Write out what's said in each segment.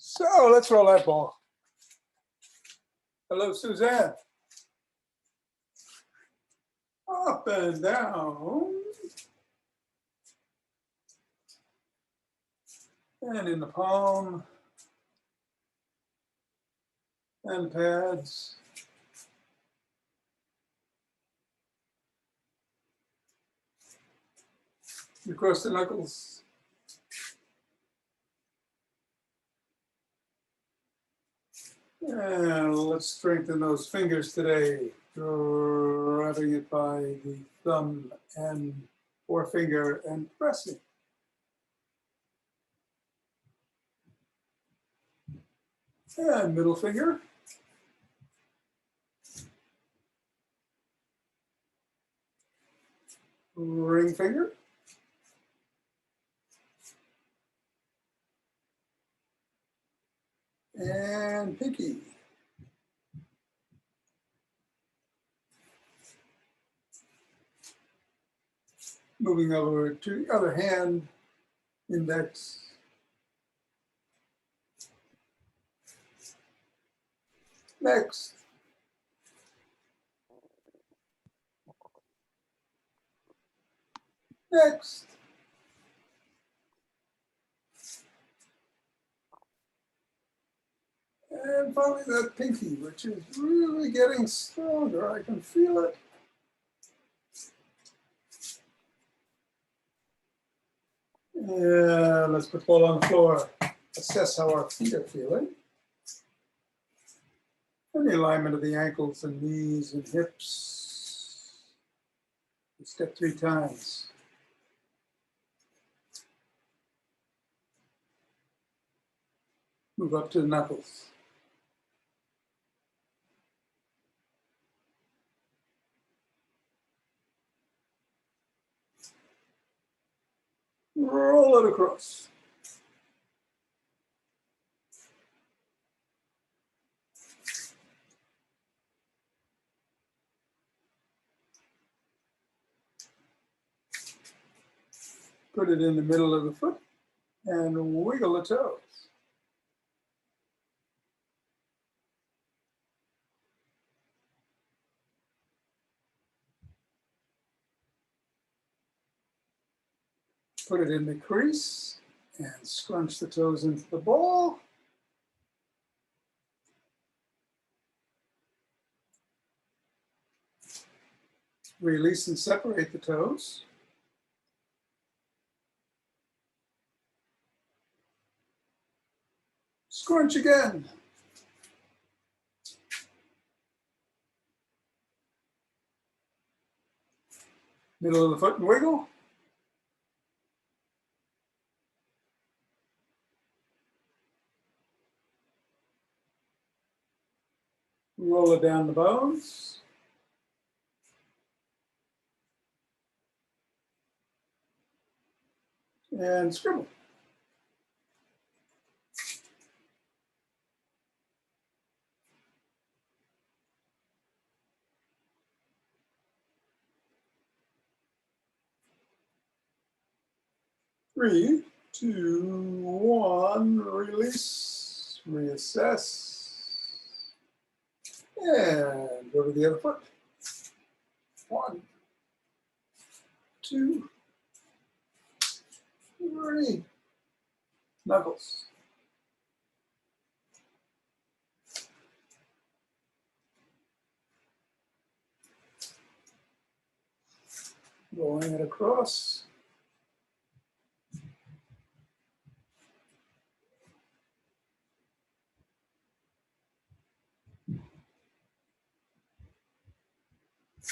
So let's roll that ball. Hello, Suzanne. Up and down. And in the palm. And pads. Across the knuckles. And let's strengthen those fingers today. Grabbing it by the thumb and forefinger and pressing. And middle finger. Ring finger. And pinky. Moving over to the other hand, index. Next. Next. And finally that pinky, which is really getting stronger. I can feel it. And let's put the ball on the floor. Assess how our feet are feeling. And the alignment of the ankles and knees and hips. Step 3 times. Move up to the knuckles. Roll it across. Put it in the middle of the foot and wiggle the toes. Put it in the crease and scrunch the toes into the ball. Release and separate the toes. Scrunch again. Middle of the foot and wiggle. Roll it down the bones. And scribble. Three, two, one, release, reassess, and go to the other foot. 1, 2, 3, knuckles. Rolling it across.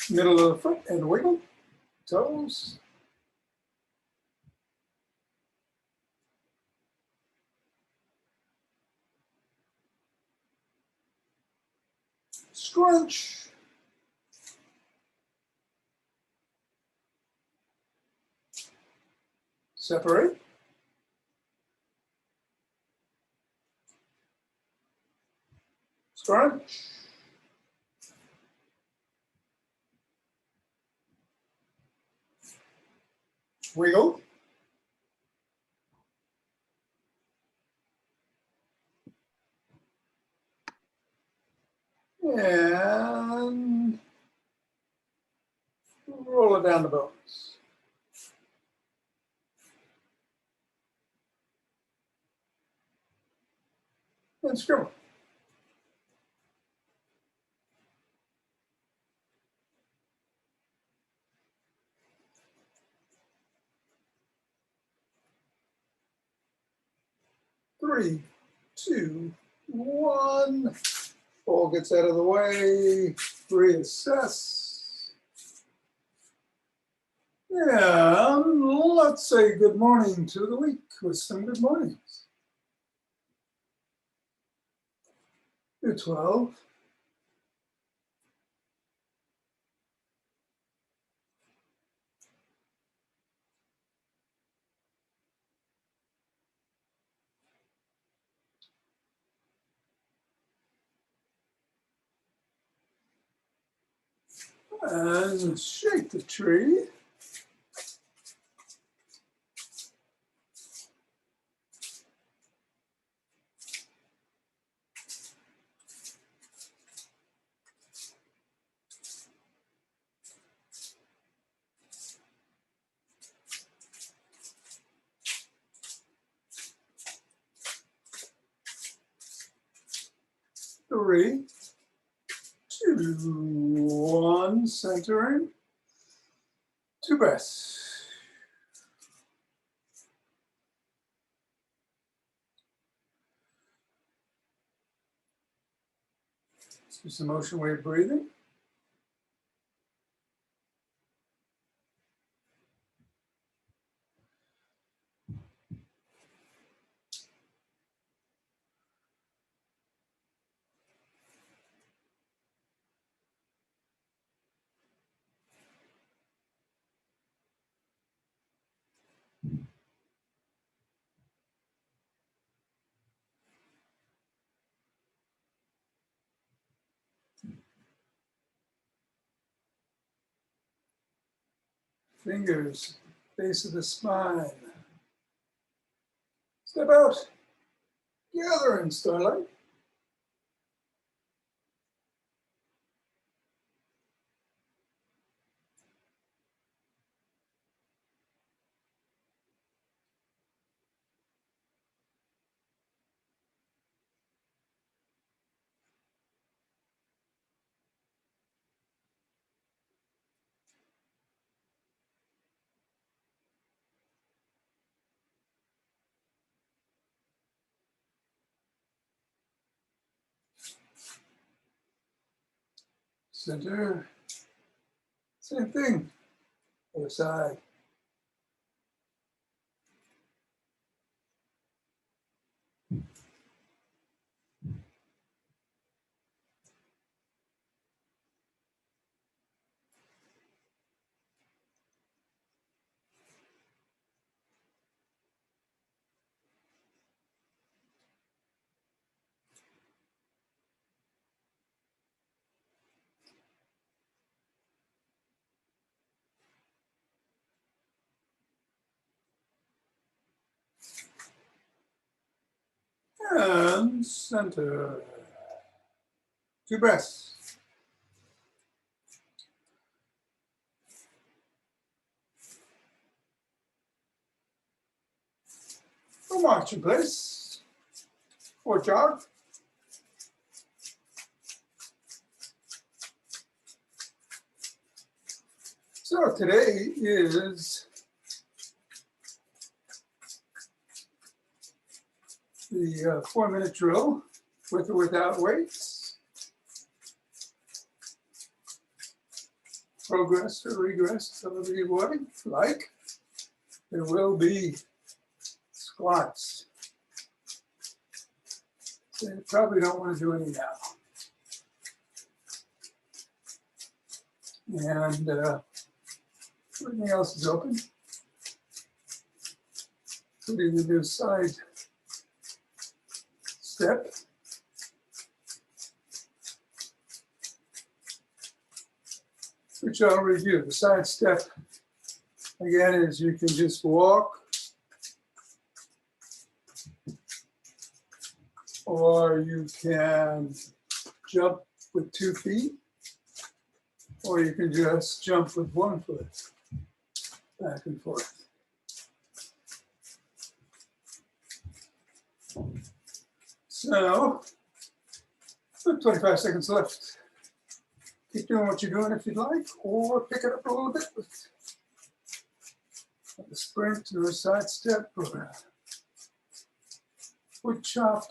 Middle of the foot and wiggle, toes. Scrunch. Separate. Scrunch. Wiggle. And roll it down the bones. And scribble. Three, two, one. Ball gets out of the way. Reassess. And let's say good morning to the week with some good mornings. You're 12. And shake the tree. Three, two, one, centering. Two breaths. Let's do some motion wave breathing. Fingers, base of the spine. Step out. Gather in starlight. Center. Same thing. Other side. And center. Two breaths. Go march in place. Or jog. So today is the 4-minute drill with or without weights. Progress or regress, however you want it, like. There will be squats. So you probably don't want to do any now. And everything else is open. Including the new side step. Which I'll review. The side step, again, is you can just walk, or you can jump with 2 feet, or you can just jump with 1 foot back and forth. So, 25 seconds left. Keep doing what you're doing if you'd like, or pick it up a little bit with a sprint or a side step or a wood chop,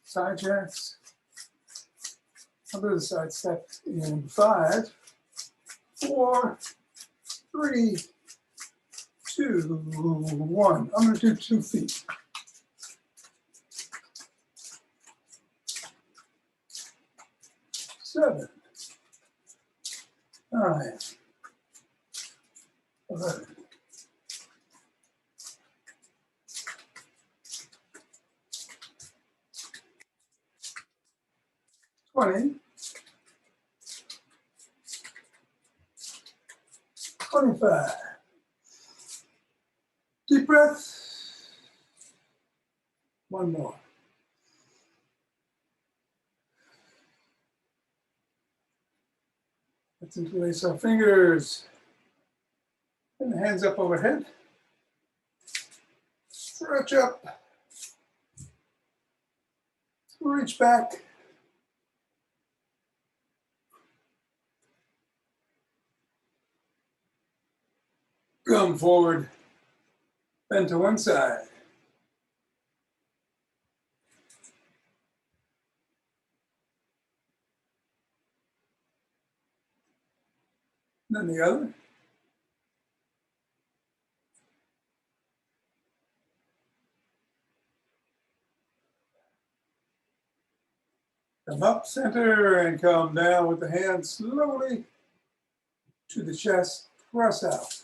side jacks. I'll do the side step in 5, 4, 3, 2, 1. I'm going to do 2 feet. 7, 9, 11, 20, 25. Deep breath. 1 more. Let's interlace our fingers and the hands up overhead. Stretch up. Reach back. Come forward. Bend to one side. Then the other. Come up center and come down with the hands slowly to the chest. Press out.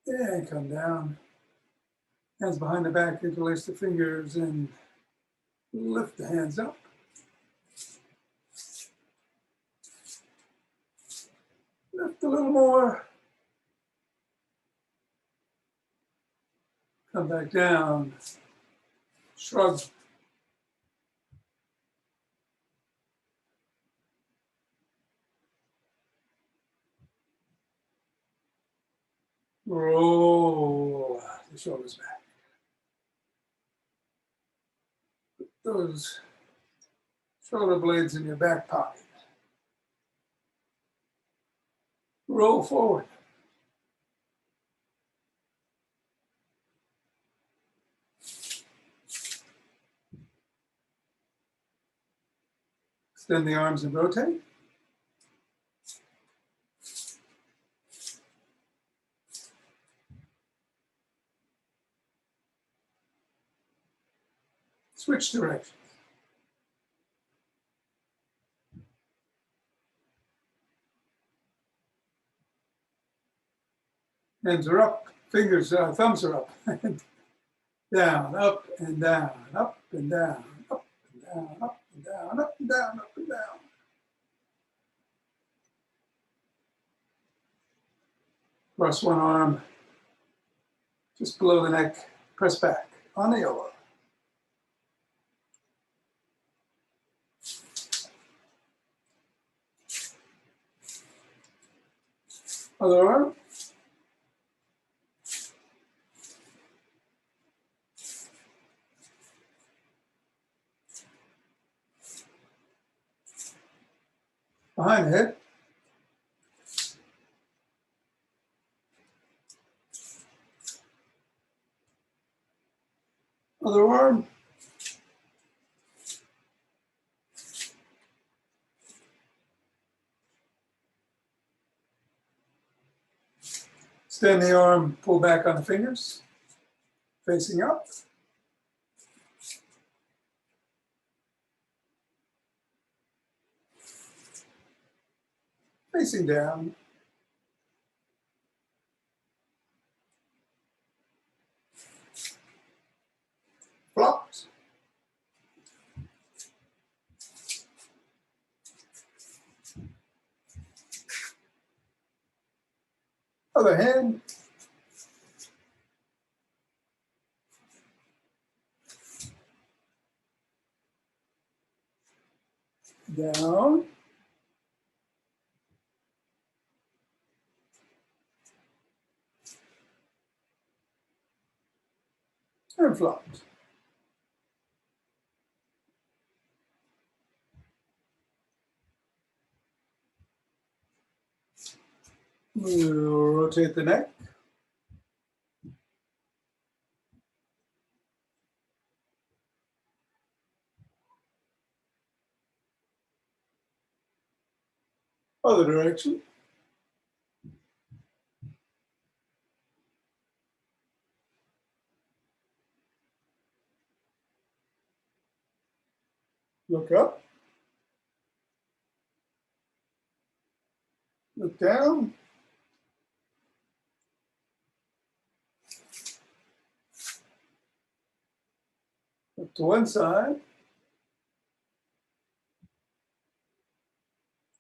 And come down. Hands behind the back, interlace the fingers and lift the hands up. Lift a little more. Come back down. Shrug. Roll the shoulders back. Put those shoulder blades in your back pocket. Roll forward. Extend the arms and rotate. Switch directions. Hands are up, fingers, thumbs are up. Down, up and down, up and down, up and down, up and down, up and down, up and down. Cross one arm just below the neck, press back on the elbow. Other arm. Behind the head. Other arm. Extend the arm, pull back on the fingers, facing up. Facing down. Flops. Other hand. down. And flopped. We'll rotate the neck. Other direction. Look up. Look down. Look to one side.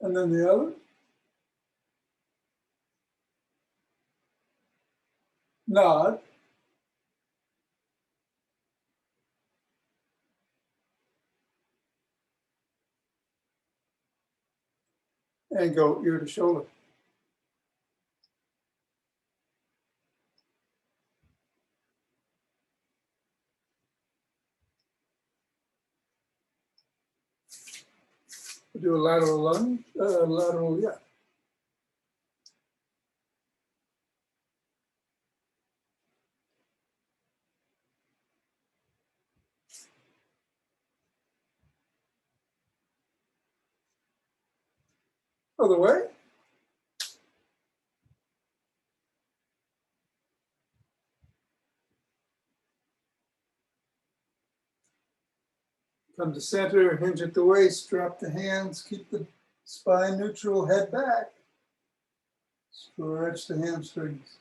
And then the other. Nod. And go ear to shoulder. We'll do a lateral lunge, yeah. Other way. Come to center, hinge at the waist, drop the hands, keep the spine neutral, head back. Stretch the hamstrings.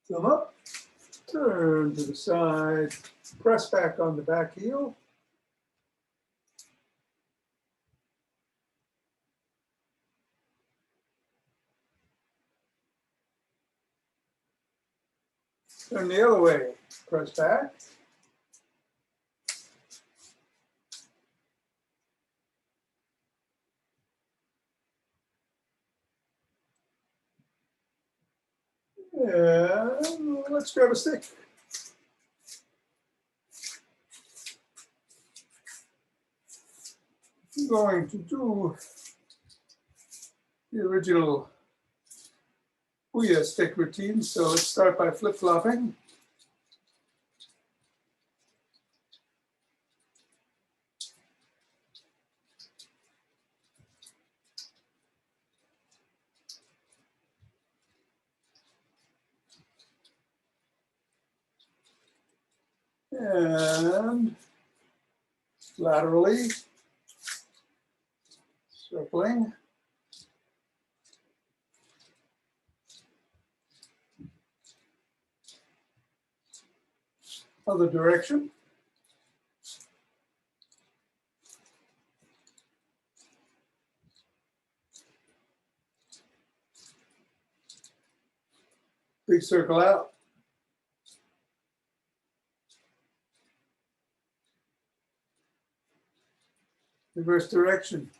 Thumb up, turn to the side, press back on the back heel. Turn the other way, press back. And let's grab a stick. I'm going to do the original Ouya stick routine. So let's start by flip-flopping. And laterally, circling. Other direction. Big circle out. Reverse direction.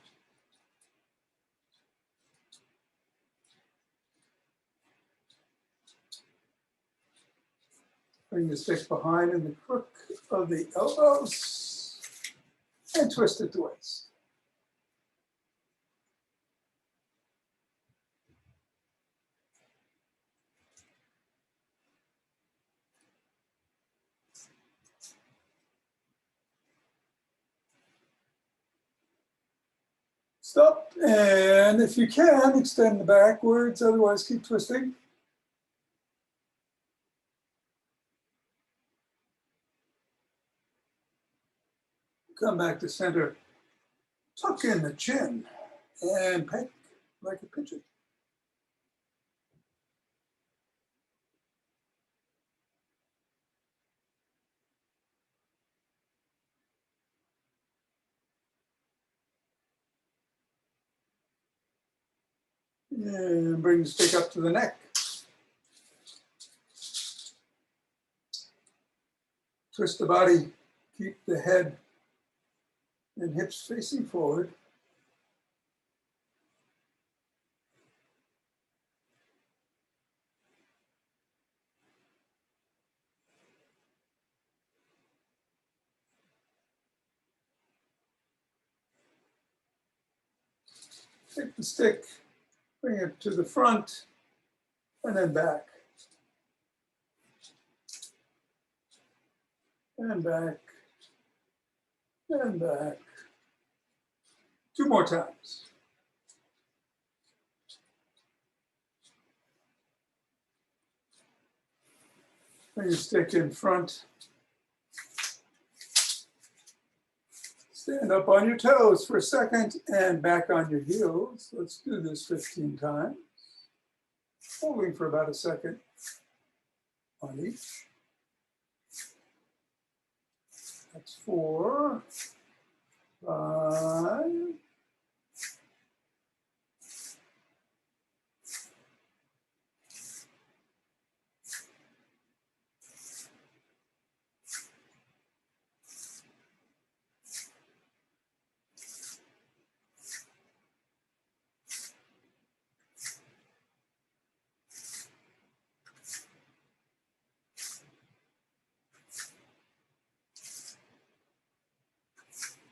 Bring the stick behind in the crook of the elbows and twist at the waist. Stop, and if you can, extend the backwards, otherwise keep twisting. Come back to center. Tuck in the chin and peck like a pigeon. And bring the stick up to the neck. Twist the body, keep the head and hips facing forward. Take the stick, bring it to the front, and then back. And back. And back. 2 more times. Bring your stick in front. Stand up on your toes for a second and back on your heels. Let's do this 15 times. Holding for about a second on each. That's 4, 5,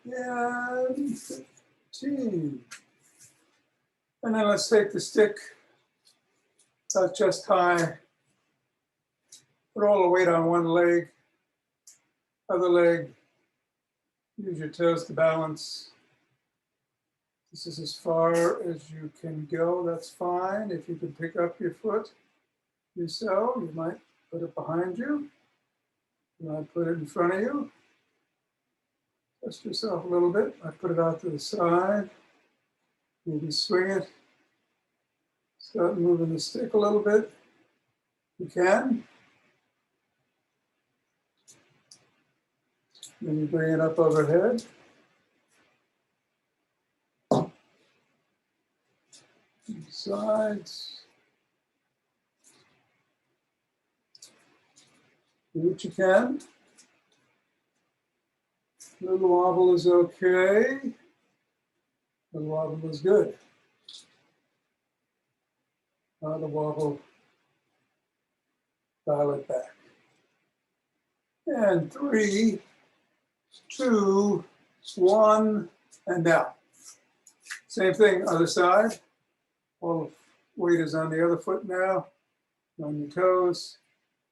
and 15. And then let's take the stick chest high, put all the weight on one leg, other leg, use your toes to balance. This is as far as you can go, that's fine. If you can pick up your foot, do so. You might put it behind you. You might put it in front of you. Twist yourself a little bit. I put it out to the side. Maybe swing it. Start moving the stick a little bit. You can. Then you bring it up overhead. Sides. Do what you can. Little wobble is okay. Little wobble is good. Not a wobble. Dial it back. And 3, 2, 1, and down. Same thing, other side. All the weight is on the other foot now. On your toes.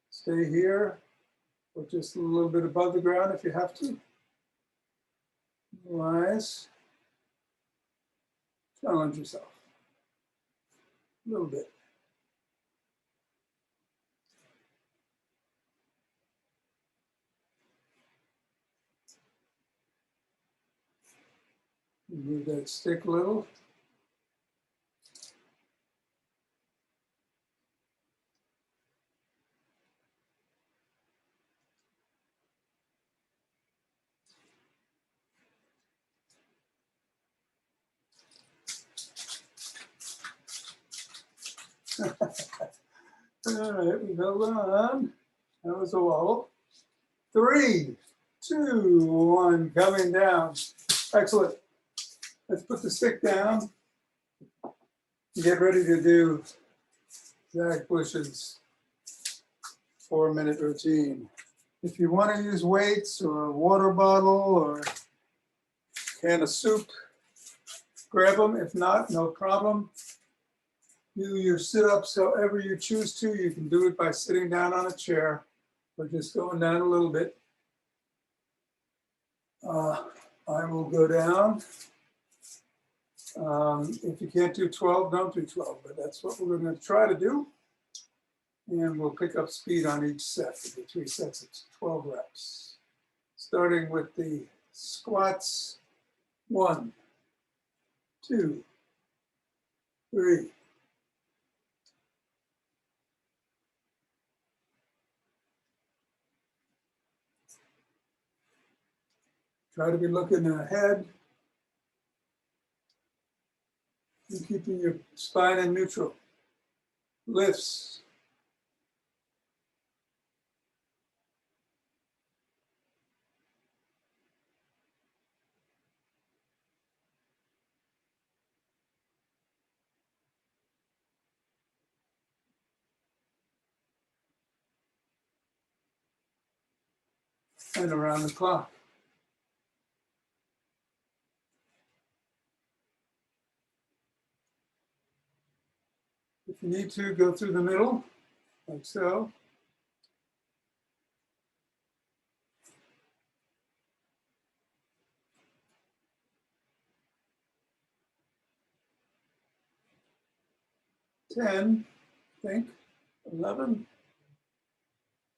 Stay here, or just a little bit above the ground if you have to. Rise. Challenge yourself. A little bit. Move that stick a little. All right, we held on. That was a wobble. 3, 2, 1, coming down. Excellent. Let's put the stick down. Get ready to do Zach Bush's 4-minute routine. If you want to use weights or a water bottle or a can of soup, grab them. If not, no problem. Do your sit-ups however you choose to. You can do it by sitting down on a chair or just going down a little bit. I will go down. If you can't do 12, don't do 12, but that's what we're going to try to do. And we'll pick up speed on each set. We'll do 3 sets of 12 reps. Starting with the squats. 1, 2, 3. Try to be looking ahead. and keeping your spine in neutral. Lifts. And around the clock. If you need to, go through the middle, like so. Ten, I think, 11,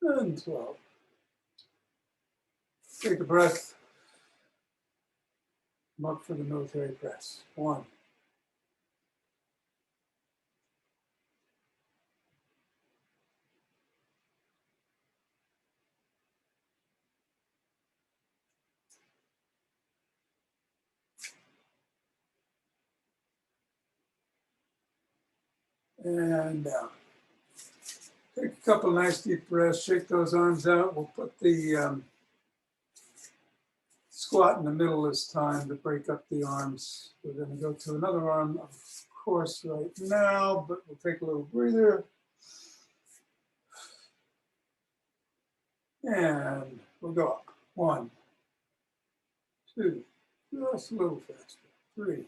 and 12. Take a breath. I'm up for the military press. 1. And down. Take a couple nice deep breaths, shake those arms out. We'll put the squat in the middle this time to break up the arms. We're going to go to another arm, of course, right now, but we'll take a little breather. And we'll go up. 1, 2, just a little faster. 3.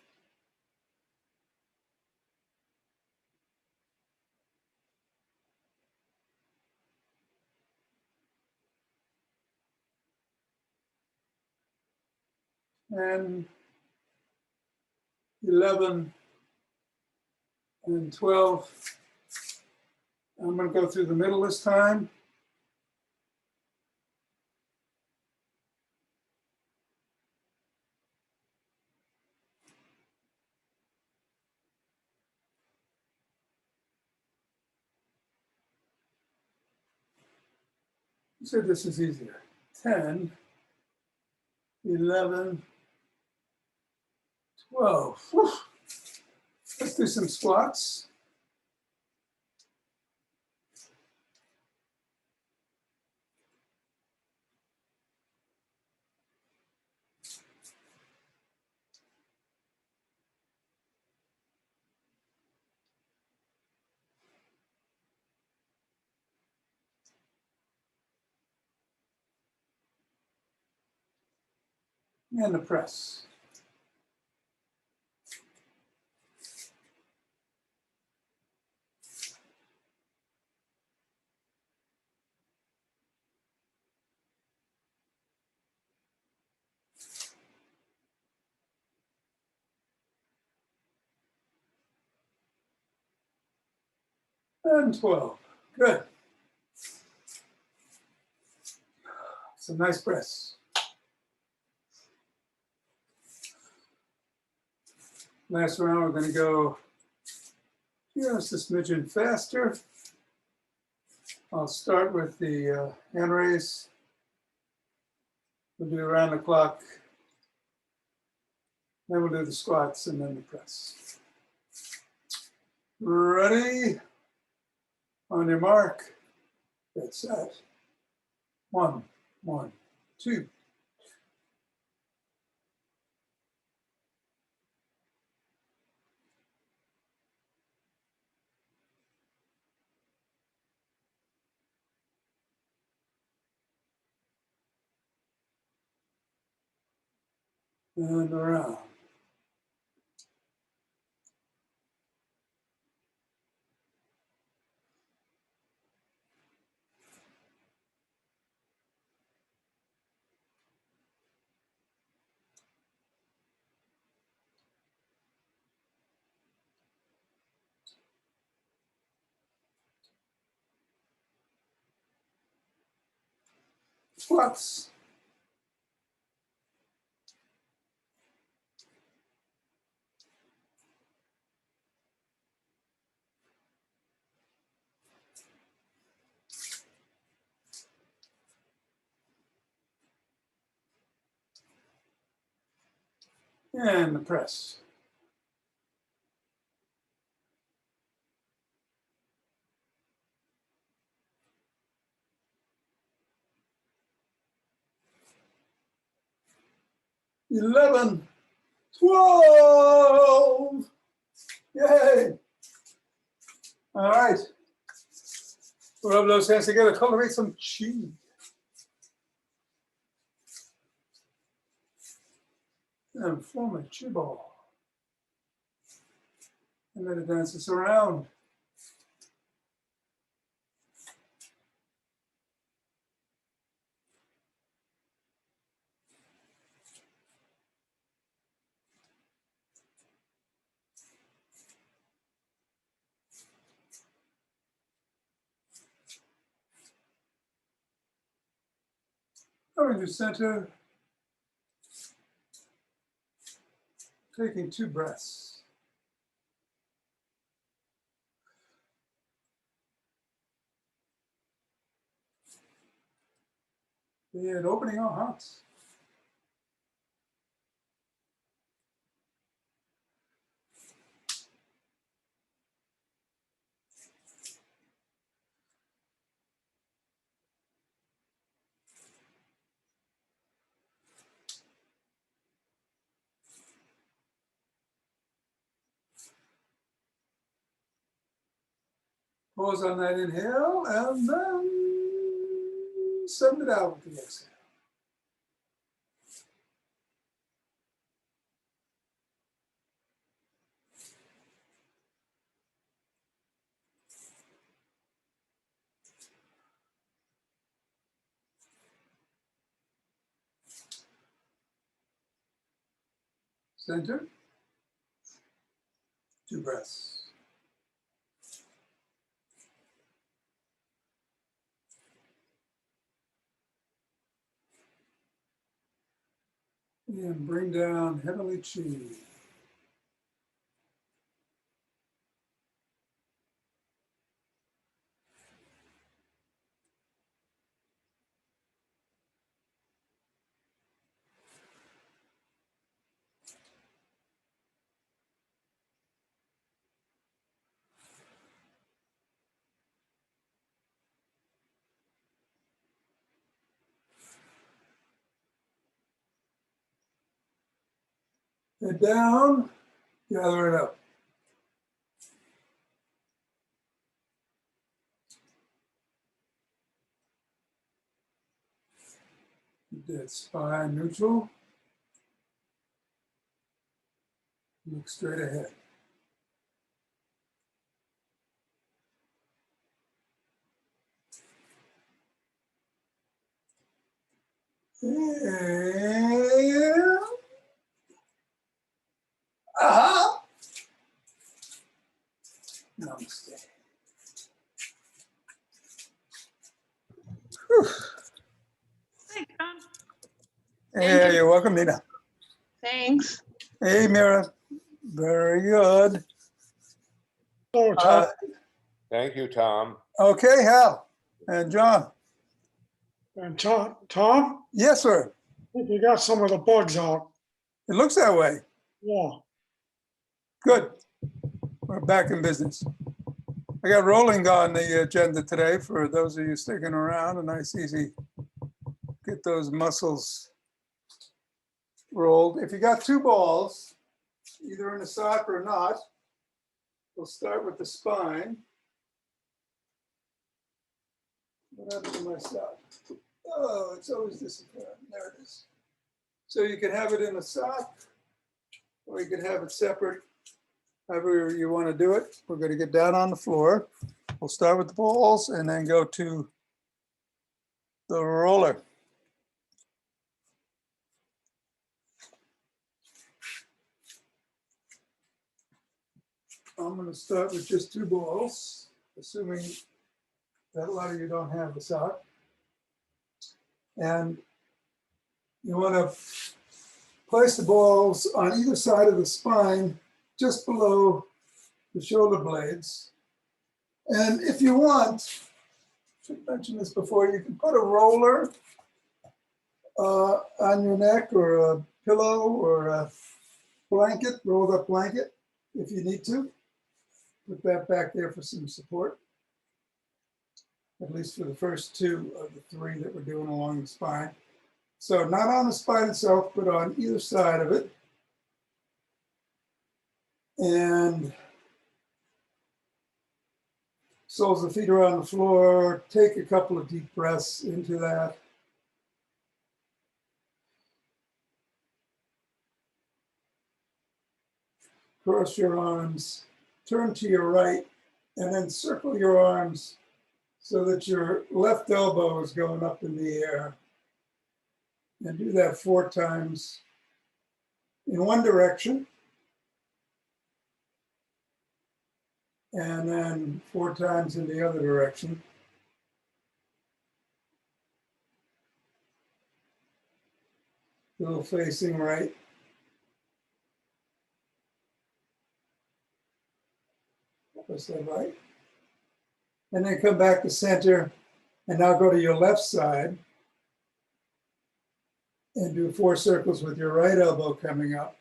And 11 and 12. I'm going to go through the middle this time. You said this is easier. 10, 11, 12. Whew. Let's do some squats. And the press. And 12. Good. Some nice press. Last round, we're going to go just a smidgen faster. I'll start with the hand raise. We'll do around the clock. Then we'll do the squats and then the press. Ready? On your mark. Get set. 1, 1, 2. And around. Squats. And the press. 11, 12. Yay. All right. Rub those hands together, cultivate some chi. And form a chi ball. And then it dances around. Coming to center, taking 2 breaths. And opening our hearts. Pause on that inhale, and then send it out with the exhale. Center, 2 breaths. And bring down heavenly chi. Head down, gather it up. Dead spine neutral. Look straight ahead. And aha! Namaste. Whew. Thanks, Tom. Hey, you're welcome, Nina. Thanks. Hey, Mira. Very good. Hello, Tom. Thank you, Tom. Okay, Hal and John. And Tom, Yes, sir. I think you got some of the bugs out. It looks that way. Yeah. Good. We're back in business. I got rolling on the agenda today for those of you sticking around. A nice, easy, get those muscles rolled. If you got 2 balls, either in a sock or not, we'll start with the spine. What happened to my sock? Oh, it's always disappearing. There it is. So you can have it in a sock, or you can have it separate, however you want to do it. We're going to get down on the floor. We'll start with the balls and then go to the roller. I'm going to start with just 2 balls, assuming that a lot of you don't have the sock. And you want to place the balls on either side of the spine, just below the shoulder blades. And if you want, I should mention this before, you can put a roller on your neck, or a pillow, or a blanket, rolled up blanket, if you need to. Put that back there for some support, at least for the first 2 of the 3 that we're doing along the spine. So not on the spine itself, but on either side of it. And soles of the feet are on the floor. Take a couple of deep breaths into that. Cross your arms, turn to your right, and then circle your arms so that your left elbow is going up in the air. And do that 4 times in one direction. And then 4 times in the other direction. Little facing right. Press that right. And then come back to center. And now go to your left side. And do 4 circles with your right elbow coming up.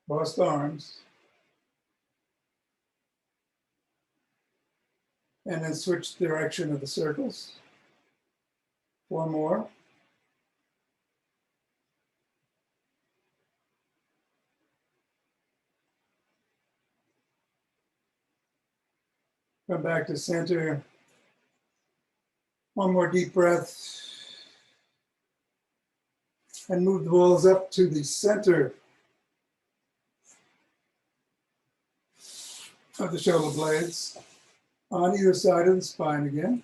Crossed arms. And then switch the direction of the circles. 4 more. Come back to center. 1 more deep breath. And move the balls up to the center of the shoulder blades on either side of the spine again.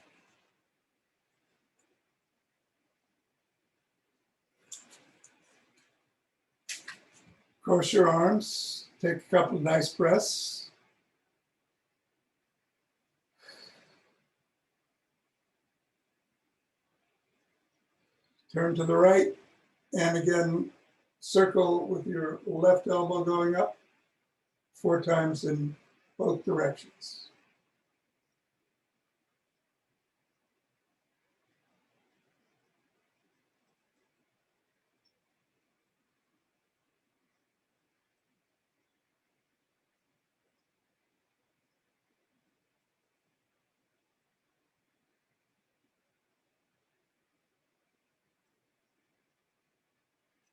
Cross your arms, take a couple of nice breaths. Turn to the right, and again, circle with your left elbow going up 4 times in both directions.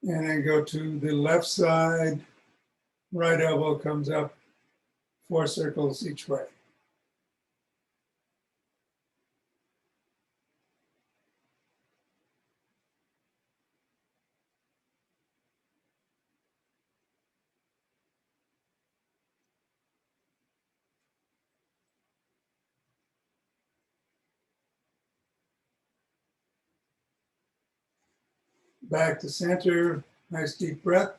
And then go to the left side, right elbow comes up 4 circles each way. Back to center, nice deep breath.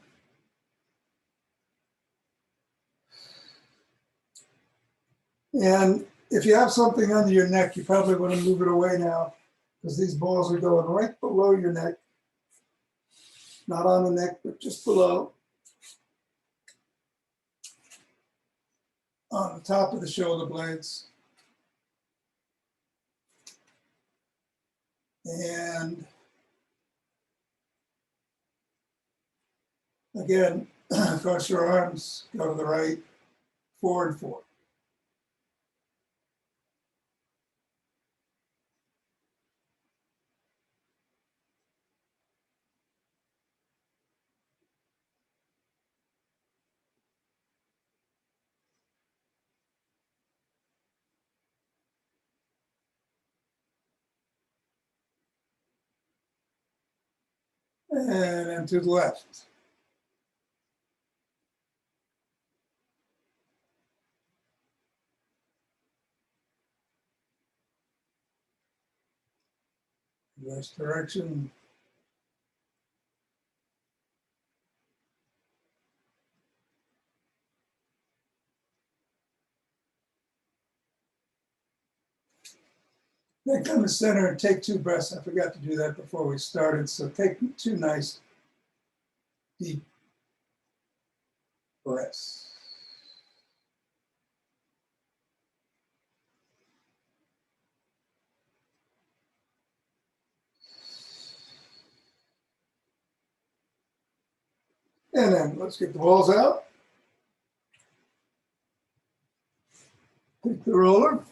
And if you have something under your neck, you probably want to move it away now because these balls are going right below your neck. Not on the neck, but just below. On the top of the shoulder blades. And again, cross your arms, go to the right, 4 and 4. And then to the left. Reverse direction. Then come to center and take 2 breaths. I forgot to do that before we started. So take 2 nice deep breaths. And then let's get the balls out. Take the roller.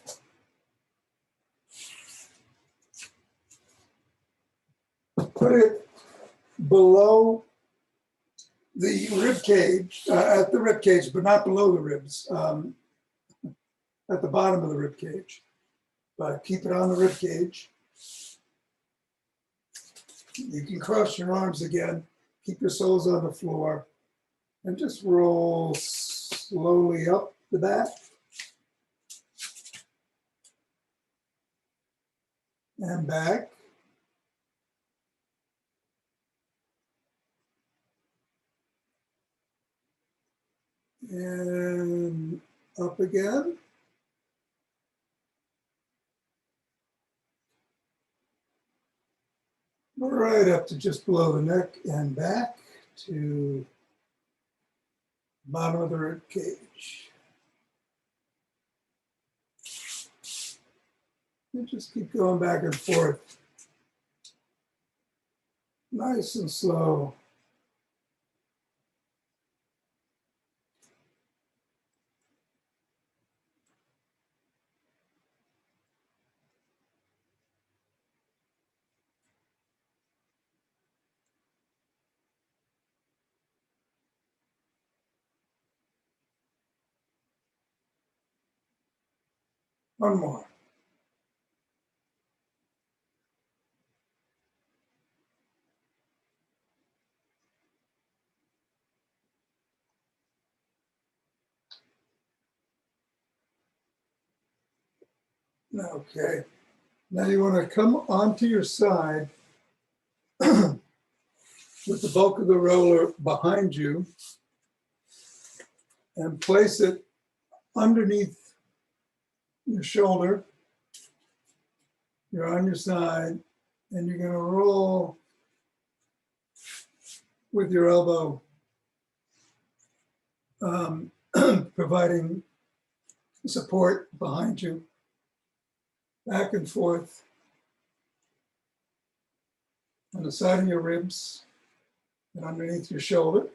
put it below the rib cage, at the rib cage, but not below the ribs, at the bottom of the rib cage. But keep it on the rib cage. You can cross your arms again, keep your soles on the floor, and just roll slowly up the back. And back. And up again. Right up to just below the neck and back to bottom of the rib cage. And just keep going back and forth. Nice and slow. One more. Okay. Now you want to come onto your side with the bulk of the roller behind you and place it underneath your shoulder. You're on your side and you're going to roll with your elbow, providing support behind you, back and forth on the side of your ribs and underneath your shoulder.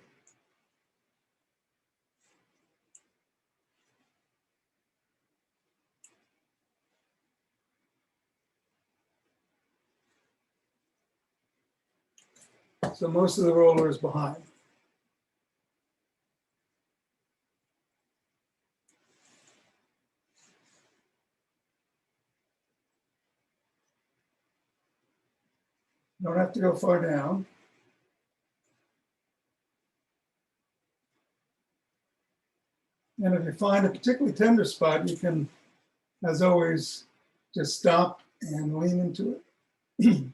So most of the roller is behind. Don't have to go far down. And if you find a particularly tender spot, you can, as always, just stop and lean into it.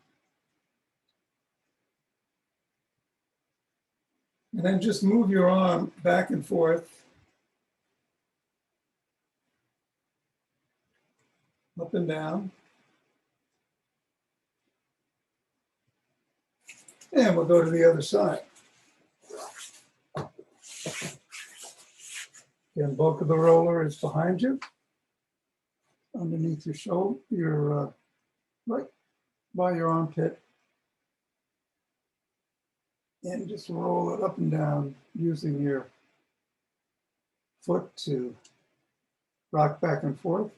And then just move your arm back and forth, up and down. And we'll go to the other side. Again, bulk of the roller is behind you, underneath your shoulder, your right by your armpit. And just roll it up and down using your foot to rock back and forth.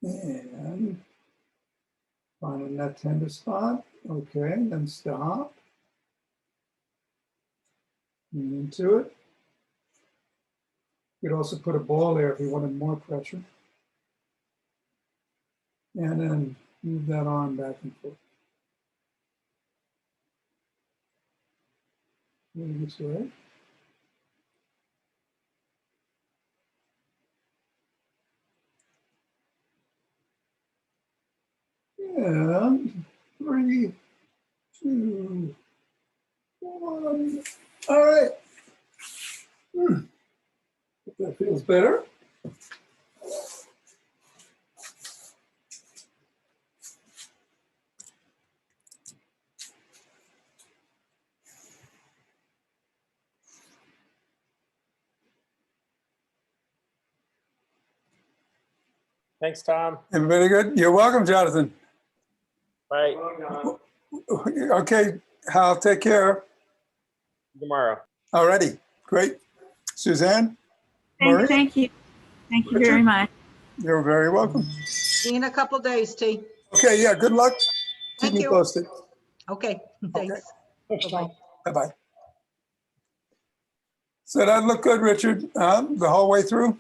And finding that tender spot. Okay, then stop. Lean into it. You could also put a ball there if you wanted more pressure. And then move that arm back and forth. Maybe this way. And 3, 2, 1. All right. Hope that feels better. Thanks, Tom. Everybody good? You're welcome, Jonathan. Bye. Okay, Hal, take care. Tomorrow. Alrighty, great. Suzanne? Marie? Thank you. Thank you Richard? very much. You're very welcome. See you in a couple days, T. Okay, yeah, good luck. Keep Thank me you. posted. Okay, thanks. Thanks, Bye-bye. Tom. Bye-bye. So that looked good, Richard, the whole way through?